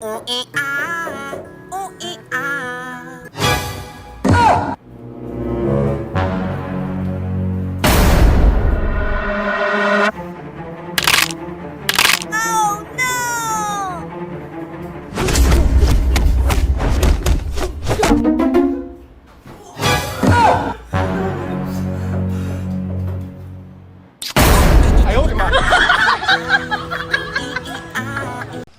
Ui ah, ui ah. Oh no!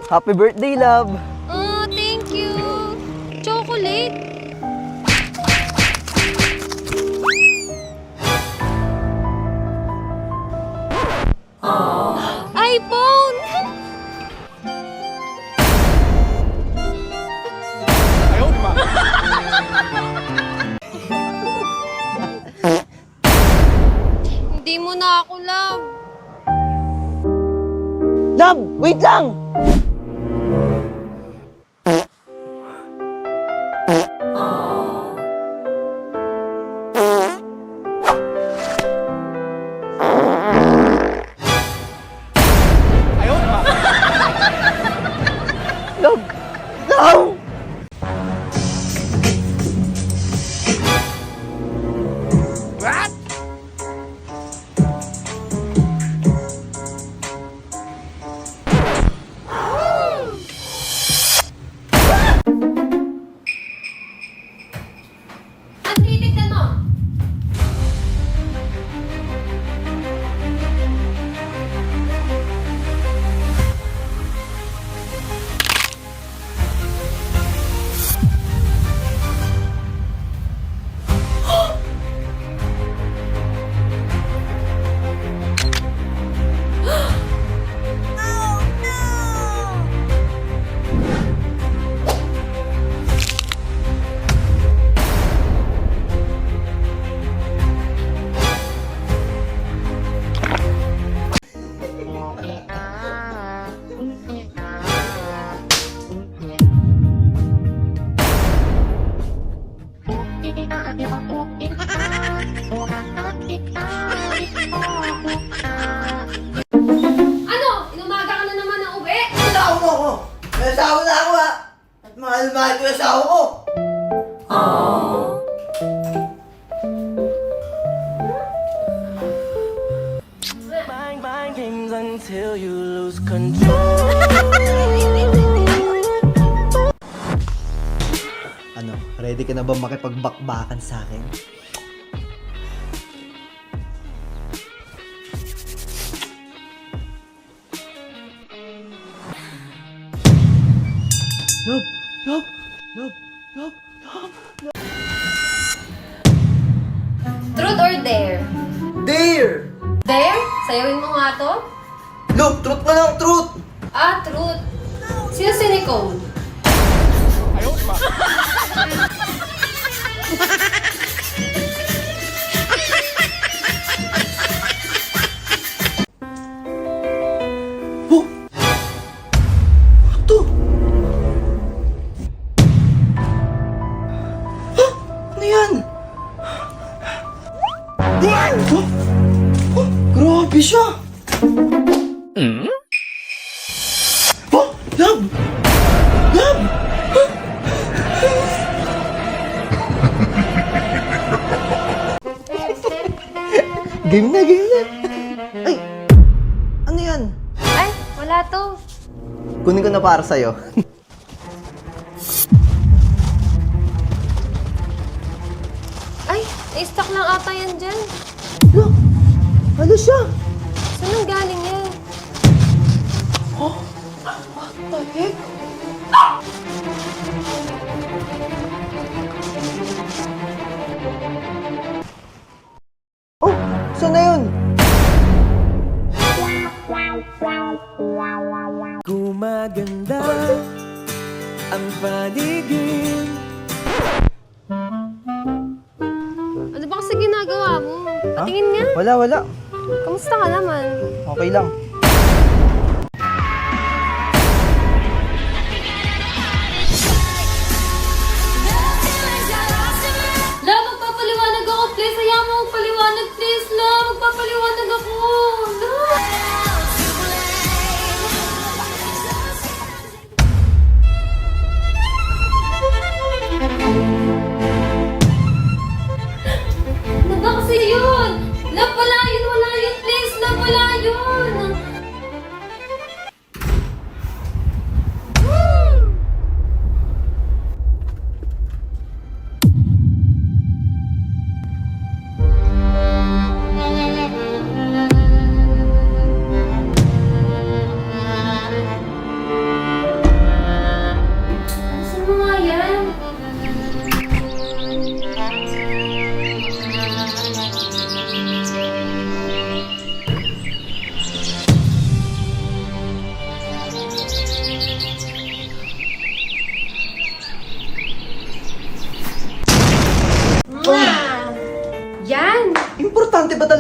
Happy birthday, love! Oh, thank you. Chocolate. iPhone. Hindi mo na ako love. Love, wait lang! Love! Love! Ang titignan mo. Oh no! Ano? Inumaga ka na naman ng uwi? Asawa mo ako! May asawa na ako, ha! At mahal-mahal ko yung asawa ko! Bang bang games until you lose control. Ano, ready ka na ba makipagbakbakan sa akin? Love! Love! Love! Love! Love! Truth or dare? Dare! Dare? Sayawin mo nga to? Love! Truth na lang! Truth! Ah, truth. Sino si Nicole? Oh! Ito! Ah! Ano yan? Oh! Oh! Grabe siya! Oh! Love! Love! Game na, game na! Ay! Ano yan? Ay, wala to. Kunin ko na para sa'yo. Ay, na-stock lang ata yan dyan. Look! Ano siya? Saan ang galing yan? Oh! What the heck? Oh! Saan na yun? Gumaganda ang paligid. Ano ba kasi ginagawa mo? Patingin nga. Wala. Kamusta ka naman? Okay lang. La, magpapaliwanag ako, please. Hayaan mo magpaliwanag, please. La, magpapaliwanag ako. La.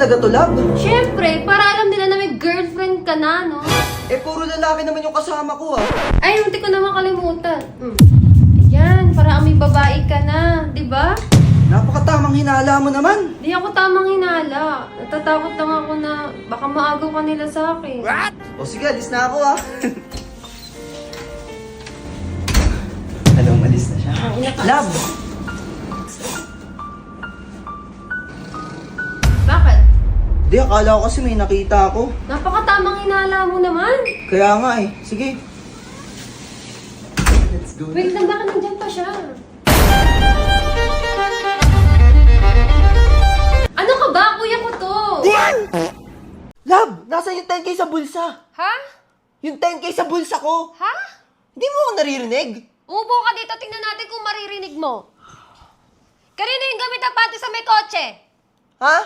talaga to, love? Siyempre, para alam nila na may girlfriend ka na, no? Eh, puro lalaki naman yung kasama ko, ah. Ay, munti ko naman kalimutan. Yan, para may babae ka na, di ba? Napakatamang hinala mo naman. Di ako tamang hinala. Natatakot lang ako na baka maagaw ka nila sa akin. O sige, alis na ako, ah. Alam, alis na siya. Love! Bakit? Di, akala ko kasi may nakita ako. Napakatamang hinala mo naman. Kaya nga eh. Sige. Let's go. Wait lang, bakit nandiyan pa siya? Ano ka ba? Kuya ko to. Love, nasa yung 10K sa bulsa? Ha? Yung 10K sa bulsa ko. Ha? Hindi mo ako naririnig? Umupo ka dito, tingnan natin kung maririnig mo. Kanino yung gamit ng panty sa may kotse? Ha?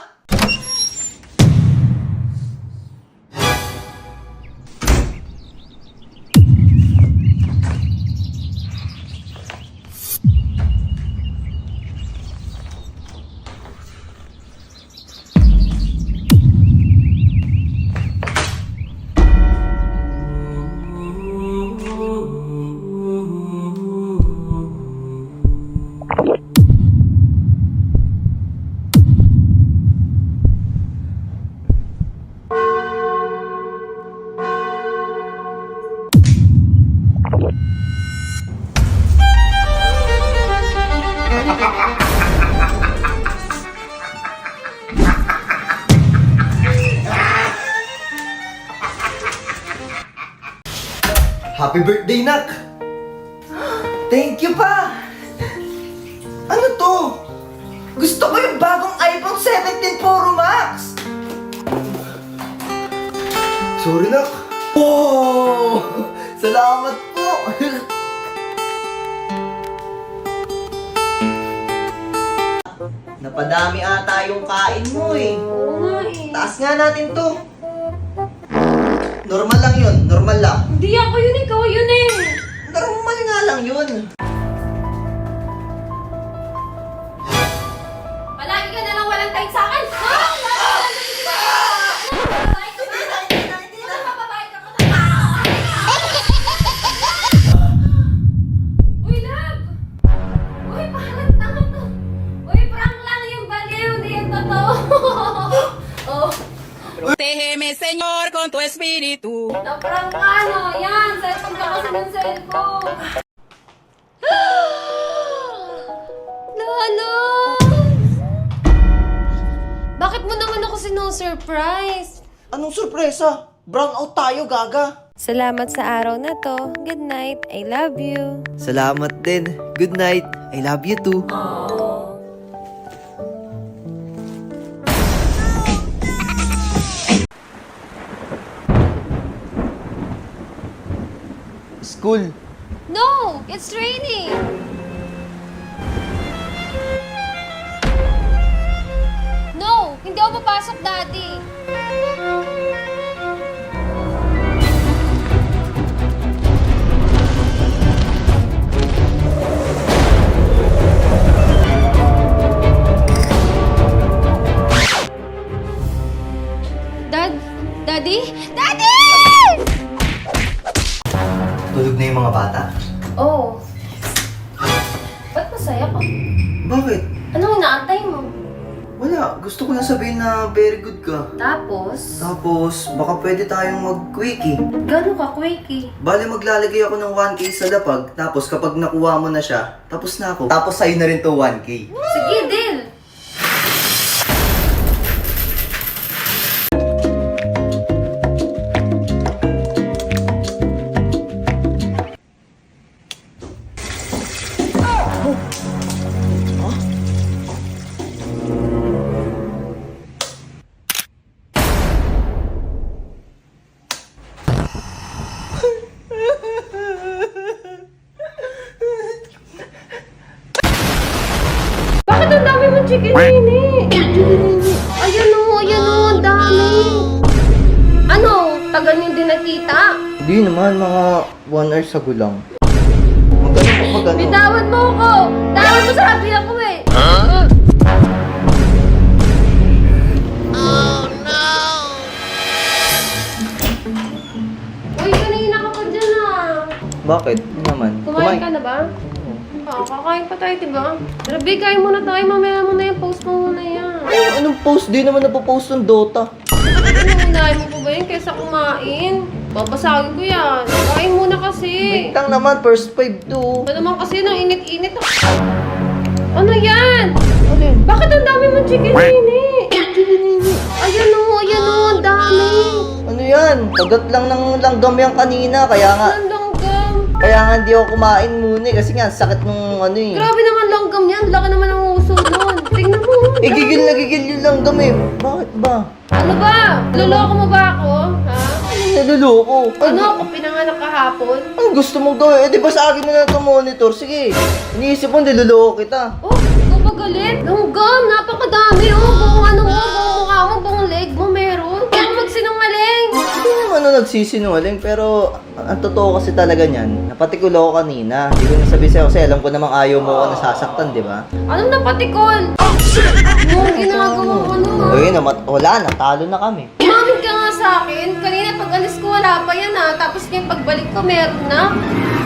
Happy birthday, Nak! Thank you pa! Ano to? Gusto ko yung bagong iPhone 17 Pro Max! Sorry, Nak. Oh! Salamat po! Napadami ata yung kain mo eh. Oo nga eh. Taas nga natin to. Normal lang yun, normal lang. Hindi ako yun, ikaw yun eh. Normal nga lang yun. Palagi ka na lang walang time sa akin. Ha? Uy, love! Uy, parang tanga to. Uy, prank lang yung baliw, hindi yung totoo. Oh, Protégeme, Señor, con tu espíritu. na-prank ka, no? Yan, cellphone ka kasi ng cellphone. Lalo! Bakit mo naman ako sino-surprise? Anong sorpresa? Brown out tayo, gaga. Salamat sa araw na to. Good night. I love you. Salamat din. Good night. I love you too. School. No! It's raining! No! Hindi ako papasok, Daddy! Daddy? Daddy! Tulog na yung mga bata. Oh. Ba't masaya ka? Bakit? Anong inaantay mo? Wala. Gusto ko lang sabihin na very good ka. Tapos? Tapos, baka pwede tayong mag-quickie. Gano'n ka, Quakey? Bale, maglalagay ako ng 1K sa lapag. Tapos, kapag nakuha mo na siya, tapos na ako. Tapos, sa'yo na rin to 1K. Sige, deal! Bakit ang dami mong chicken nini? Ayan o, ang dami. Ano, tagal niyo din nakita? Hindi naman, mga 1 hour sago lang. Magkano pa pag ano? Bitawan mo ako! Tawad mo sabi ako eh! Bakit? Ano naman? Kumain ka na ba? Kakain pa tayo, diba? Grabe, kain muna tayo. Mamaya mo na yung post mo muna yan. Anong post? Di naman napopost ng Dota. Ano, unahin mo pa ba yun kaysa kumain? Babasagin ko yan. Kain muna kasi. Wait lang naman, first 5 to. Ano naman kasi nang init-init. Ano yan? Alin? Bakit ang dami mong chicken nini? Ayan o, ang dami. Ano yan? Kagat lang ng langgam yan kanina, kaya nga hindi ako kumain muna kasi nga sakit nung ano eh. Grabe naman langgam yan. Laki naman ang uso doon. Tingnan mo. Gigil na gigil yung langgam eh. Bakit ba? Ano ba? Luloko mo ba ako? Ha? Naluloko. Ano ako pinanganak kahapon? Ang gusto mong gawin? Eh di ba sa akin mo na ito monitor? Sige. Iniisip mo, niluloko kita. Oh, kapagalit. Langgam, napakadami. Oh, buong ano mo, buong mukha mo, buong leg mo meron. Kaya magsinungaling. Hindi naman ano nagsisinungaling pero ang totoo kasi talaga niyan, napatikulo ko kanina. Hindi ko nasabi sa'yo kasi alam ko namang ayaw mo ako nasasaktan, di ba? Anong napatikol? Anong ginagawa ko naman? Ayun, wala na, talo na kami. Umamit ka nga sa akin. Kanina pag alis ko wala pa yan ha. Tapos ngayon pagbalik ko meron na.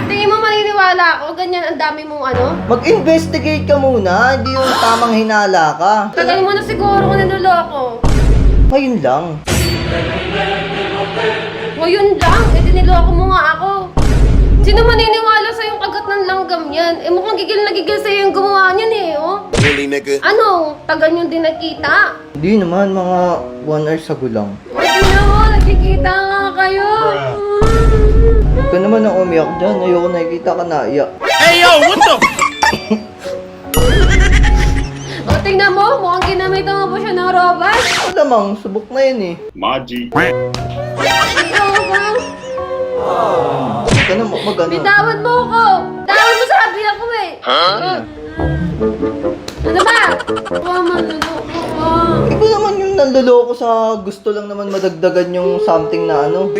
Tingin mo maniniwala ako? Ganyan ang dami mong ano? Mag-investigate ka muna, hindi yung tamang hinala ka. Tagal mo na siguro ko niloloko. Ayun lang. Ngayon lang, niloko mo nga ako. Sino maniniwala sa yung kagat ng langgam yan? Eh mukhang gigil na gigil sa'yo yung gumawa niyan eh, oh. Really, nigga? Ano? Tagal yung din nakita? Hindi naman, mga 1 hour sago lang. Tingnan mo, nagkikita nga kayo. Huwag ka naman ang umiyak dyan, ayoko nakikita ka naiyak. Hey, yo, what the? O, tingnan mo, mukhang ginamitan mo pa siya ng robot. Malamang, subok na yun eh. Maji. Ikaw ba? Huwag ka na mag-ano. Bitawan mo ako! Bitawan mo sabi ako eh! Ano ba? Manluloko ka. Ikaw naman yung nanloloko sa gusto lang naman madagdagan yung something na ano.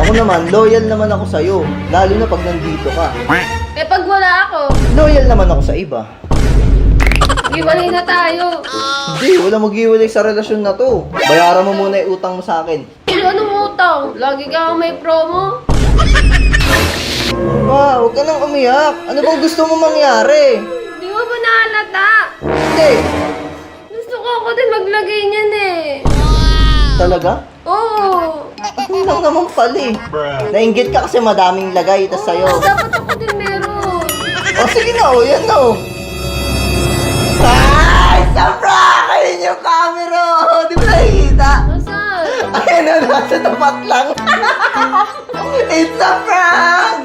Ako naman, loyal naman ako sa'yo. Lalo na pag nandito ka. Eh pag wala ako, Loyal naman ako sa iba. iwalay na tayo. Hindi, wala mag-iwalay sa relasyon na to. Bayaran mo muna yung utang mo sa akin. Anong utang? Lagi ka may promo? Pa, huwag ka nang umiyak. Ano bang gusto mo mangyari? Di mo ba nahalata? Hindi. Gusto ko ako din maglagay niyan eh. Talaga? Oo. Ako lang naman pala eh. Nainggit ka kasi madaming lagay, tas sa'yo. Dapat ako din meron. O sige na, o yan na o. Ay! Sabra! Ayun yung camera! Di ba nakikita? Nasaan? Ayun na, nasa tapat lang. It's a prank!